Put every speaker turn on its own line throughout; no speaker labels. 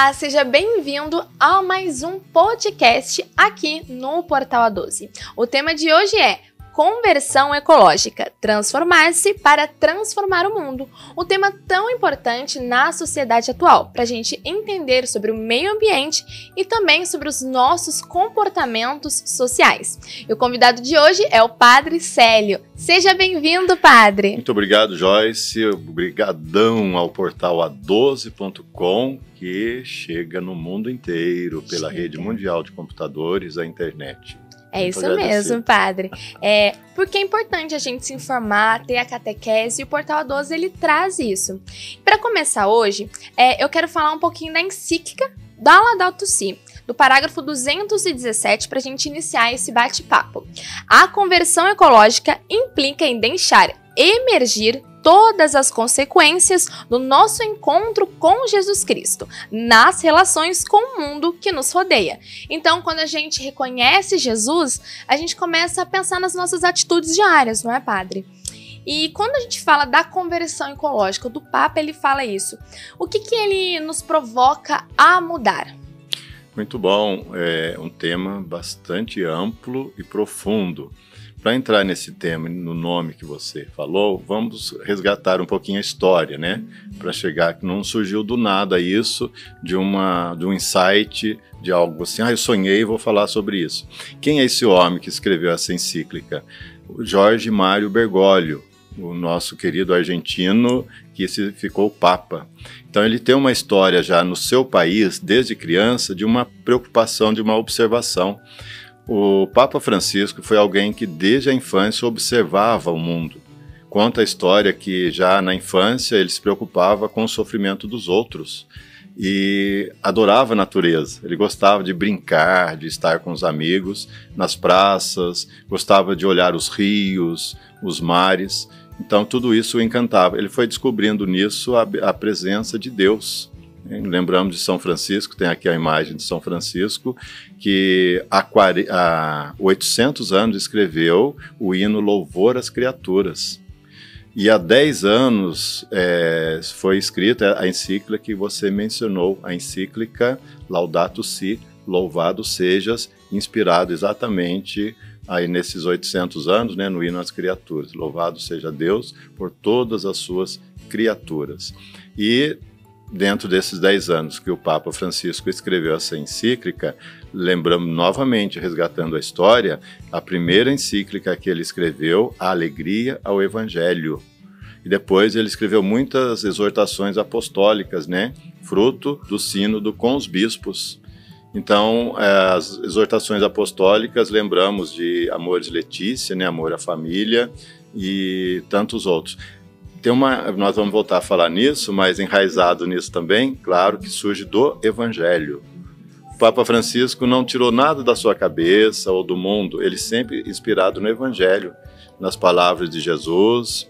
Olá, seja bem-vindo a mais um podcast aqui no Portal A12. O tema de hoje é Conversão Ecológica, transformar-se para transformar o mundo. Um tema tão importante na sociedade atual, para a gente entender sobre o meio ambiente e também sobre os nossos comportamentos sociais. E o convidado de hoje é o Padre Célio. Seja bem-vindo, Padre.
Muito obrigado, Joyce. Obrigadão ao portal A12.com, que chega no mundo inteiro pela rede mundial de computadores, a internet.
É isso mesmo, Padre. Porque é importante a gente se informar, ter a catequese, e o Portal A12 ele traz isso. Para começar hoje, eu quero falar um pouquinho da encíclica da Laudato Si, do parágrafo 217, para a gente iniciar esse bate-papo. A conversão ecológica implica em deixar emergir todas as consequências do nosso encontro com Jesus Cristo, nas relações com o mundo que nos rodeia. Então, quando a gente reconhece Jesus, a gente começa a pensar nas nossas atitudes diárias, não é, Padre? E quando a gente fala da conversão ecológica, do Papa ele fala isso, o que ele nos provoca a mudar?
Muito bom, é um tema bastante amplo e profundo. Para entrar nesse tema, no nome que você falou, vamos resgatar um pouquinho a história, né? Para chegar que não surgiu do nada isso, de um insight, de algo assim, eu sonhei e vou falar sobre isso. Quem é esse homem que escreveu essa encíclica? O Jorge Mário Bergoglio, o nosso querido argentino que ficou Papa. Então ele tem uma história já no seu país, desde criança, de uma preocupação, de uma observação. O Papa Francisco foi alguém que desde a infância observava o mundo. Conta a história que já na infância ele se preocupava com o sofrimento dos outros e adorava a natureza. Ele gostava de brincar, de estar com os amigos nas praças, gostava de olhar os rios, os mares. Então tudo isso o encantava. Ele foi descobrindo nisso a presença de Deus. Lembramos de São Francisco, tem aqui a imagem de São Francisco, que há 800 anos escreveu o hino Louvor às Criaturas. E há 10 anos foi escrita a encíclica que você mencionou, a encíclica Laudato Si, Louvado Sejas, inspirado exatamente aí nesses 800 anos, né, no hino às criaturas. Louvado seja Deus por todas as suas criaturas. E dentro desses 10 anos que o Papa Francisco escreveu essa encíclica, lembramos novamente, resgatando a história, a primeira encíclica que ele escreveu, A Alegria ao Evangelho. E depois ele escreveu muitas exortações apostólicas, né? Fruto do sínodo com os bispos. Então, as exortações apostólicas, lembramos de Amoris Laetitia, né? Amor à família e tantos outros. Nós vamos voltar a falar nisso, mas enraizado nisso também, claro, que surge do Evangelho. O Papa Francisco não tirou nada da sua cabeça ou do mundo, ele sempre inspirado no Evangelho, nas palavras de Jesus,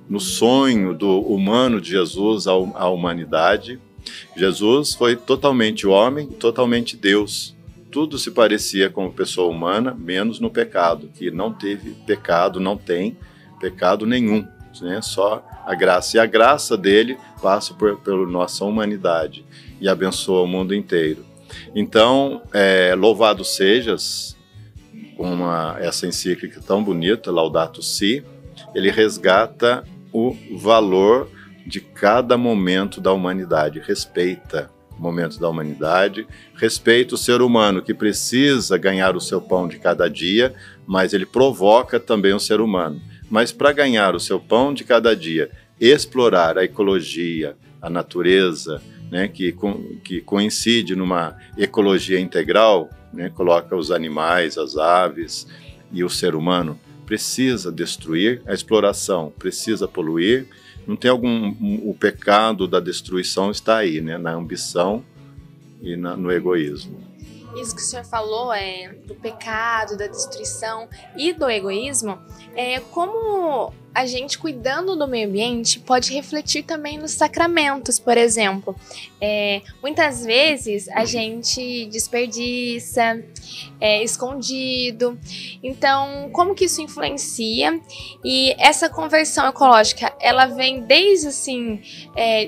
no sonho do humano de Jesus à humanidade. Jesus foi totalmente homem, totalmente Deus. Tudo se parecia com pessoa humana, menos no pecado, que não teve pecado, não tem pecado nenhum. Né? Só a graça. E a graça dele passa pela nossa humanidade e abençoa o mundo inteiro. Então, louvado sejas, essa encíclica tão bonita, Laudato Si, ele resgata o valor de cada momento da humanidade, respeita o momento da humanidade, respeita o ser humano que precisa ganhar o seu pão de cada dia, mas ele provoca também o ser humano. Mas para ganhar o seu pão de cada dia, explorar a ecologia, a natureza, né, que coincide numa ecologia integral, né, coloca os animais, as aves e o ser humano, precisa destruir a exploração, precisa poluir. Não tem o pecado da destruição está aí, né, na ambição e no egoísmo.
Isso que o senhor falou do pecado, da destruição e do egoísmo, como a gente cuidando do meio ambiente pode refletir também nos sacramentos, por exemplo. Muitas vezes a gente desperdiça, escondido. Então, como que isso influencia? E essa conversão ecológica, ela vem desde assim,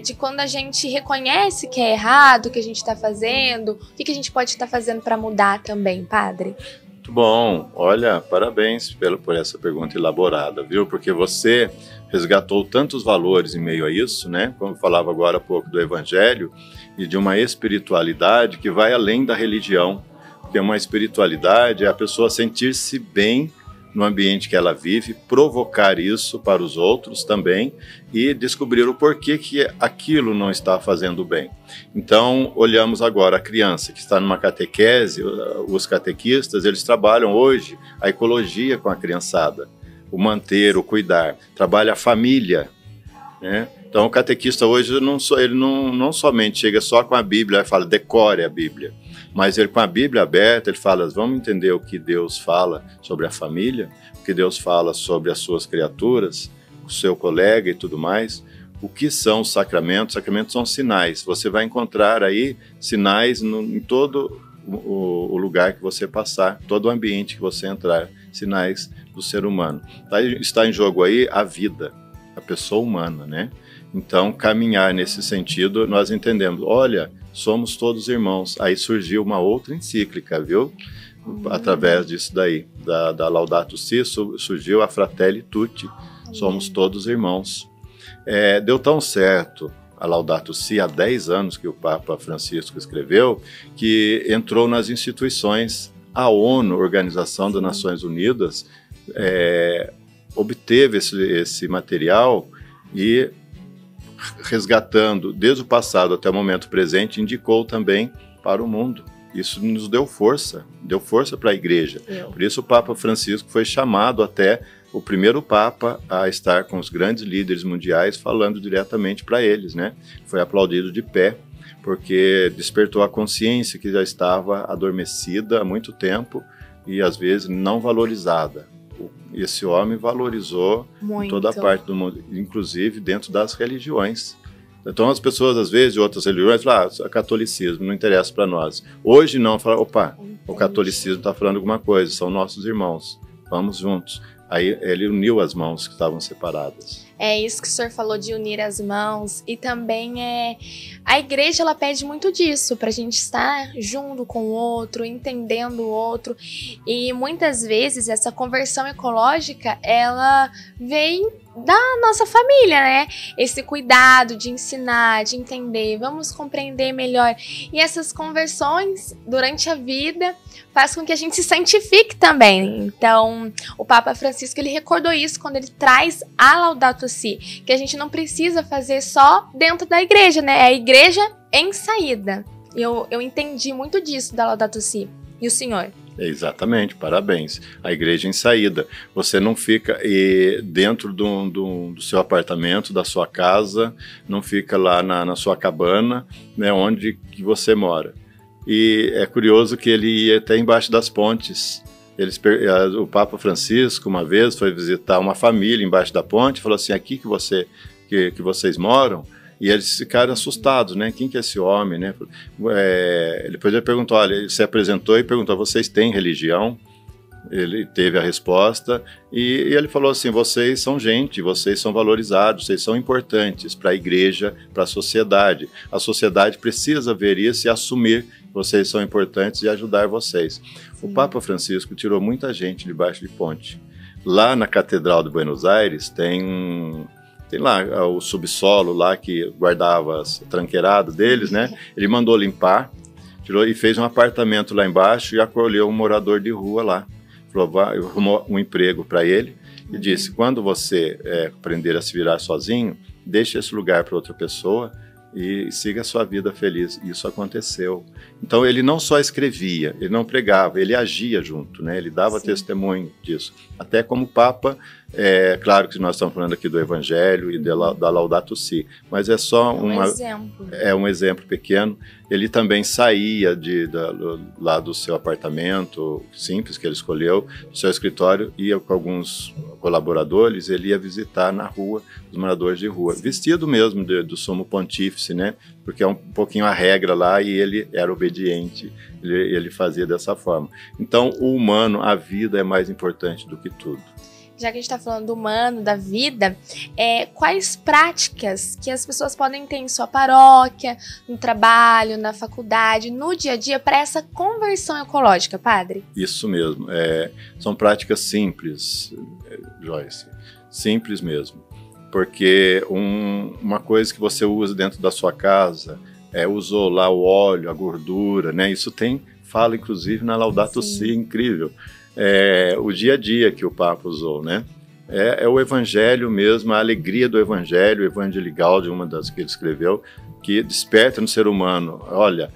de quando a gente reconhece que é errado o que a gente está fazendo, o que a gente pode estar fazendo para mudar também, padre?
Muito bom, olha, parabéns por essa pergunta elaborada, viu? Porque você resgatou tantos valores em meio a isso, né? Como eu falava agora há pouco do Evangelho e de uma espiritualidade que vai além da religião, porque uma espiritualidade é a pessoa sentir-se bem no ambiente que ela vive, provocar isso para os outros também e descobrir o porquê que aquilo não está fazendo bem. Então, olhamos agora a criança que está numa catequese, os catequistas, eles trabalham hoje a ecologia com a criançada, o manter, o cuidar, trabalha a família, né? Então, o catequista hoje, ele não somente chega só com a Bíblia e fala, decore a Bíblia, mas ele com a Bíblia aberta, ele fala, vamos entender o que Deus fala sobre a família, o que Deus fala sobre as suas criaturas, o seu colega e tudo mais. O que são os sacramentos? Os sacramentos são sinais. Você vai encontrar aí sinais em todo o lugar que você passar, todo o ambiente que você entrar, sinais do ser humano. Está em jogo aí a vida, a pessoa humana, né? Então, caminhar nesse sentido, nós entendemos, olha, somos todos irmãos. Aí surgiu uma outra encíclica, viu? Através disso daí, da Laudato Si, surgiu a Fratelli Tutti, somos todos irmãos. Deu tão certo a Laudato Si há 10 anos que o Papa Francisco escreveu, que entrou nas instituições, a ONU, Organização das Nações Unidas, obteve esse material e resgatando desde o passado até o momento presente, indicou também para o mundo. Isso nos deu força para a igreja. Por isso o Papa Francisco foi chamado até o primeiro Papa a estar com os grandes líderes mundiais falando diretamente para eles, né? Foi aplaudido de pé, porque despertou a consciência que já estava adormecida há muito tempo e às vezes não valorizada. Esse homem valorizou em toda a parte do mundo, inclusive dentro das religiões. Então as pessoas, às vezes, de outras religiões, falam, catolicismo não interessa para nós. Hoje não, falam, opa, o catolicismo está falando alguma coisa, são nossos irmãos, vamos juntos. Aí ele uniu as mãos que estavam separadas.
É isso que o senhor falou de unir as mãos e também a igreja ela pede muito disso, para a gente estar junto com o outro, entendendo o outro e muitas vezes essa conversão ecológica ela vem da nossa família, né? Esse cuidado de ensinar, de entender, vamos compreender melhor e essas conversões durante a vida faz com que a gente se santifique também. Então, o Papa Francisco ele recordou isso quando ele traz a Laudato Si, que a gente não precisa fazer só dentro da igreja, né? É a igreja em saída. Eu entendi muito disso da Laudato Si. E o senhor?
Exatamente, parabéns. A igreja em saída. Você não fica dentro do seu apartamento, da sua casa, não fica lá na sua cabana, né, onde que você mora. E é curioso que ele ia até embaixo das pontes. O Papa Francisco, uma vez, foi visitar uma família embaixo da ponte e falou assim, aqui que vocês moram? E eles ficaram assustados, né? Quem que é esse homem, né? Depois ele perguntou, olha, ele se apresentou e perguntou, vocês têm religião? Ele teve a resposta e ele falou assim, vocês são gente, vocês são valorizados, vocês são importantes para a igreja, para a sociedade. A sociedade precisa ver isso e assumir que vocês são importantes e ajudar vocês. Sim. O Papa Francisco tirou muita gente debaixo de ponte. Lá na Catedral de Buenos Aires tem lá o subsolo lá que guardava as tranqueiradas deles, né? Ele mandou limpar, tirou e fez um apartamento lá embaixo e acolheu um morador de rua lá. Falou, arrumou um emprego para ele e disse, quando você aprender a se virar sozinho, deixe esse lugar para outra pessoa e siga a sua vida feliz. Isso aconteceu. Então ele não só escrevia, ele não pregava, ele agia junto, né? Ele dava testemunho disso. Até como Papa É claro que nós estamos falando aqui do Evangelho e da Laudato Si, mas é só um exemplo pequeno. Ele também saía lá do seu apartamento simples que ele escolheu, do seu escritório, ia com alguns colaboradores, ele ia visitar na rua os moradores de rua, vestido mesmo do sumo pontífice, né? Porque é um pouquinho a regra lá e ele era obediente, ele fazia dessa forma. Então, o humano, a vida é mais importante do que tudo.
Já que a gente está falando do humano, da vida, quais práticas que as pessoas podem ter em sua paróquia, no trabalho, na faculdade, no dia a dia, para essa conversão ecológica, padre?
Isso mesmo. São práticas simples, Joyce. Simples mesmo. Porque uma coisa que você usa dentro da sua casa, usou lá o óleo, a gordura, né? Isso fala inclusive na Laudato Si, incrível. O dia a dia que o Papa usou, né? É o Evangelho mesmo, a alegria do Evangelho, o Evangelii Gaudium, uma das que ele escreveu, que desperta no ser humano. Olha,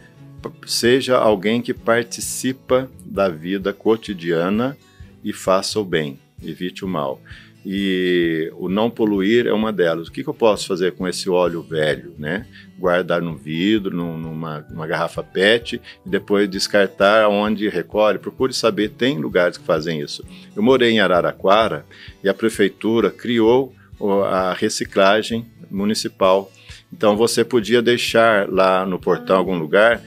seja alguém que participa da vida cotidiana e faça o bem, evite o mal. E o não poluir é uma delas. O que eu posso fazer com esse óleo velho, né? Guardar no vidro, numa garrafa PET e depois descartar onde recolhe. Procure saber, tem lugares que fazem isso. Eu morei em Araraquara e a prefeitura criou a reciclagem municipal. Então você podia deixar lá no portão algum lugar,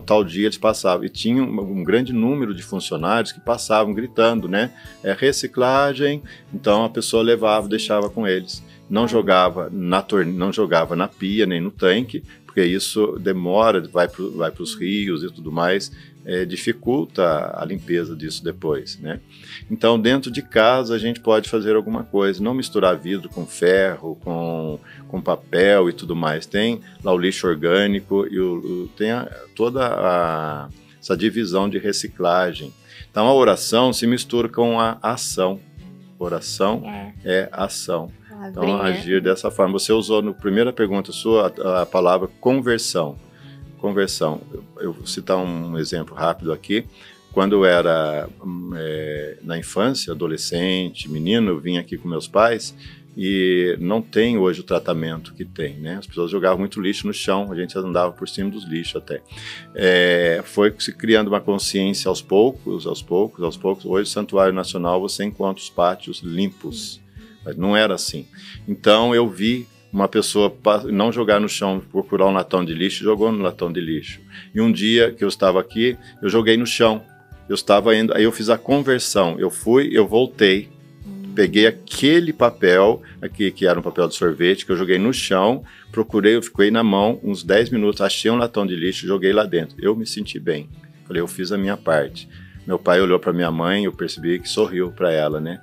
tal dia eles passavam, e tinha um grande número de funcionários que passavam gritando, né? Reciclagem, então a pessoa levava, deixava com eles. Não jogava não jogava na pia, nem no tanque, porque isso demora, vai para os rios e tudo mais, dificulta a limpeza disso depois, né? Então, dentro de casa, a gente pode fazer alguma coisa, não misturar vidro com ferro, com papel e tudo mais. Tem lá o lixo orgânico e tem toda essa divisão de reciclagem. Então, a oração se mistura com a ação. Oração é ação. Então, agir dessa forma. Você usou na primeira pergunta sua a palavra conversão. Conversão. Eu vou citar um exemplo rápido aqui. Quando eu era na infância, adolescente, menino, eu vim aqui com meus pais e não tem hoje o tratamento que tem, né? As pessoas jogavam muito lixo no chão, a gente andava por cima dos lixos até. Foi se criando uma consciência aos poucos. Hoje, no Santuário Nacional, você encontra os pátios limpos. Mas não era assim. Então, eu vi uma pessoa não jogar no chão, procurar um latão de lixo, jogou no latão de lixo. E um dia que eu estava aqui, eu joguei no chão. Eu estava indo, aí eu fiz a conversão. Eu voltei, peguei aquele papel, aqui, que era um papel de sorvete, que eu joguei no chão, eu fiquei na mão uns 10 minutos, achei um latão de lixo, joguei lá dentro. Eu me senti bem. Falei, eu fiz a minha parte. Meu pai olhou para minha mãe, eu percebi que sorriu para ela, né?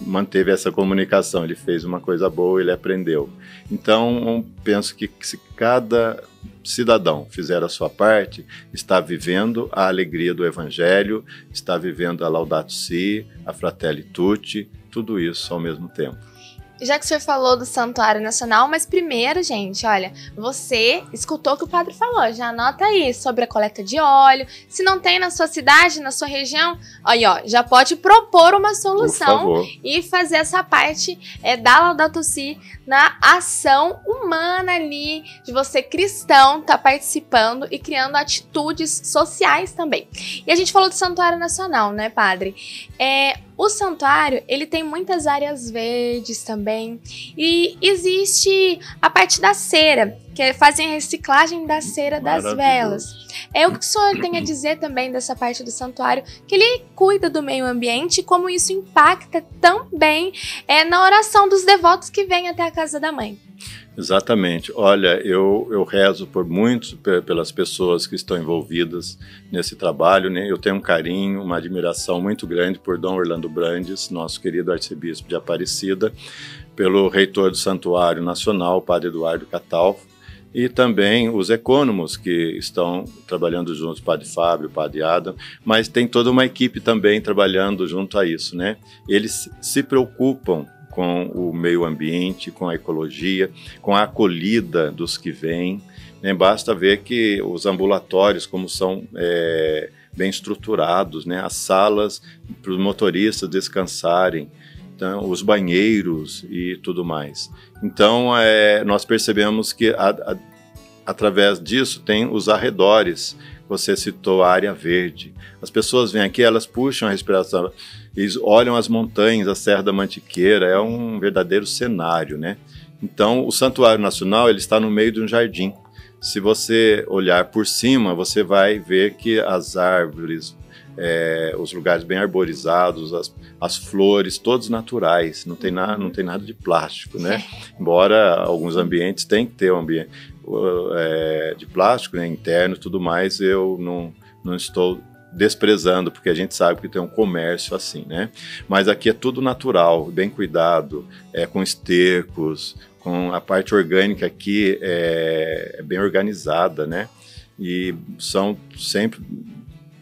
Manteve essa comunicação, ele fez uma coisa boa, ele aprendeu. Então, penso que se cada cidadão fizer a sua parte, está vivendo a alegria do Evangelho, está vivendo a Laudato Si, a Fratelli Tutti, tudo isso ao mesmo tempo.
Já que o senhor falou do Santuário Nacional, mas primeiro, gente, olha, você escutou o que o padre falou, já anota aí sobre a coleta de óleo. Se não tem na sua cidade, na sua região, aí, ó, já pode propor uma solução e fazer essa parte da Laudato Si na ação humana ali, de você cristão tá participando e criando atitudes sociais também. E a gente falou do Santuário Nacional, né, padre? O santuário, ele tem muitas áreas verdes também, e existe a parte da cera, que fazem a reciclagem da cera das velas. O que o senhor tem a dizer também dessa parte do santuário, que ele cuida do meio ambiente, como isso impacta também na oração dos devotos que vêm até a casa da mãe?
Exatamente. Olha, eu rezo pelas pessoas que estão envolvidas nesse trabalho, né? Eu tenho um carinho, uma admiração muito grande por Dom Orlando Brandes, nosso querido arcebispo de Aparecida, pelo reitor do Santuário Nacional, o padre Eduardo Catalfo, e também os ecônomos que estão trabalhando juntos, o padre Fábio, o padre Adam, mas tem toda uma equipe também trabalhando junto a isso, né? Eles se preocupam com o meio ambiente, com a ecologia, com a acolhida dos que vêm, né? Basta ver que os ambulatórios, como são bem estruturados, né? As salas para os motoristas descansarem, então, os banheiros e tudo mais. Então, nós percebemos que através disso tem os arredores. Você citou a área verde. As pessoas vêm aqui, elas puxam a respiração, eles olham as montanhas, a Serra da Mantiqueira, é um verdadeiro cenário, né? Então, o Santuário Nacional ele está no meio de um jardim. Se você olhar por cima, você vai ver que as árvores, os lugares bem arborizados, as flores, todos naturais, não tem nada de plástico, né? Embora alguns ambientes tenham que ter um ambiente de plástico, né, interno e tudo mais, eu não estou desprezando, porque a gente sabe que tem um comércio assim, né? Mas aqui é tudo natural, bem cuidado, com estercos, com a parte orgânica aqui é bem organizada, né? E são sempre,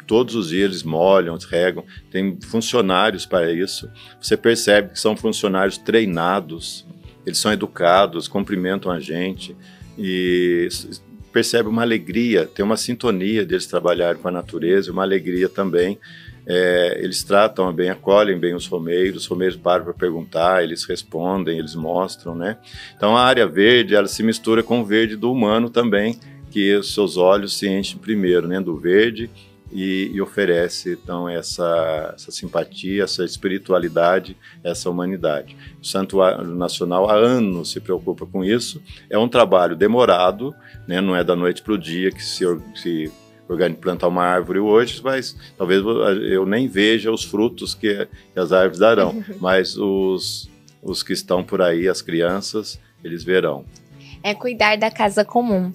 todos os dias eles molham, regam, tem funcionários para isso. Você percebe que são funcionários treinados, eles são educados, cumprimentam a gente e percebe uma alegria, tem uma sintonia deles trabalharem com a natureza, uma alegria também. Eles tratam bem, acolhem bem os romeiros param para perguntar, eles respondem, eles mostram, né? Então a área verde, ela se mistura com o verde do humano também, que os seus olhos se enchem primeiro, né, do verde, e oferece, então, essa simpatia, essa espiritualidade, essa humanidade. O Santuário Nacional há anos se preocupa com isso. É um trabalho demorado, né? Não é da noite para o dia que se plantar uma árvore hoje, mas talvez eu nem veja os frutos que as árvores darão, mas os que estão por aí, as crianças, eles verão.
Cuidar da casa comum.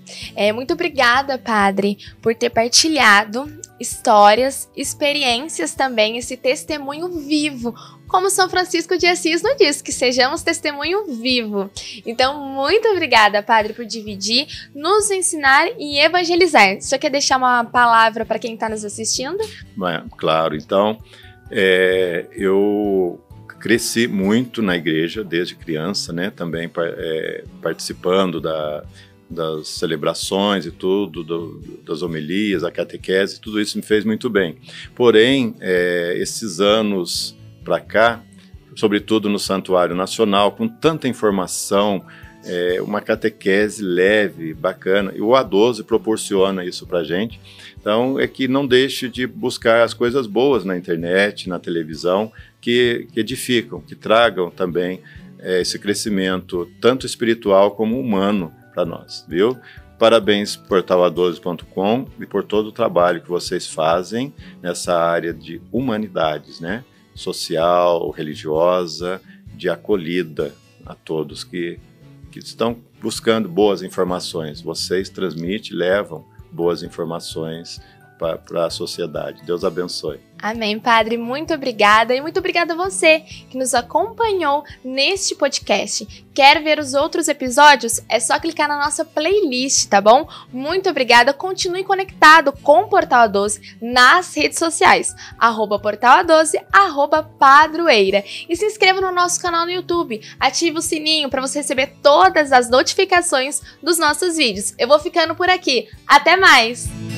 Muito obrigada, Padre, por ter partilhado histórias, experiências também, esse testemunho vivo, como São Francisco de Assis nos diz, que sejamos testemunho vivo. Então, muito obrigada, Padre, por dividir, nos ensinar e evangelizar. Você quer deixar uma palavra para quem está nos assistindo?
Claro, então, eu cresci muito na igreja desde criança, né? Também participando das celebrações e tudo, das homilias, a catequese, tudo isso me fez muito bem. Porém, esses anos para cá, sobretudo no Santuário Nacional, com tanta informação, uma catequese leve, bacana, e o A12 proporciona isso para a gente. Então, que não deixe de buscar as coisas boas na internet, na televisão, que edificam, que tragam também esse crescimento, tanto espiritual como humano para nós, viu? Parabéns, portala12.com, e por todo o trabalho que vocês fazem nessa área de humanidades, né? Social, religiosa, de acolhida a todos que estão buscando boas informações. Vocês transmitem, levam boas informações para a sociedade. Deus abençoe.
Amém, Padre. Muito obrigada. E muito obrigada a você que nos acompanhou neste podcast. Quer ver os outros episódios? É só clicar na nossa playlist, tá bom? Muito obrigada. Continue conectado com o Portal A12 nas redes sociais. @Portal A12, @Padroeira. E se inscreva no nosso canal no YouTube. Ative o sininho para você receber todas as notificações dos nossos vídeos. Eu vou ficando por aqui. Até mais!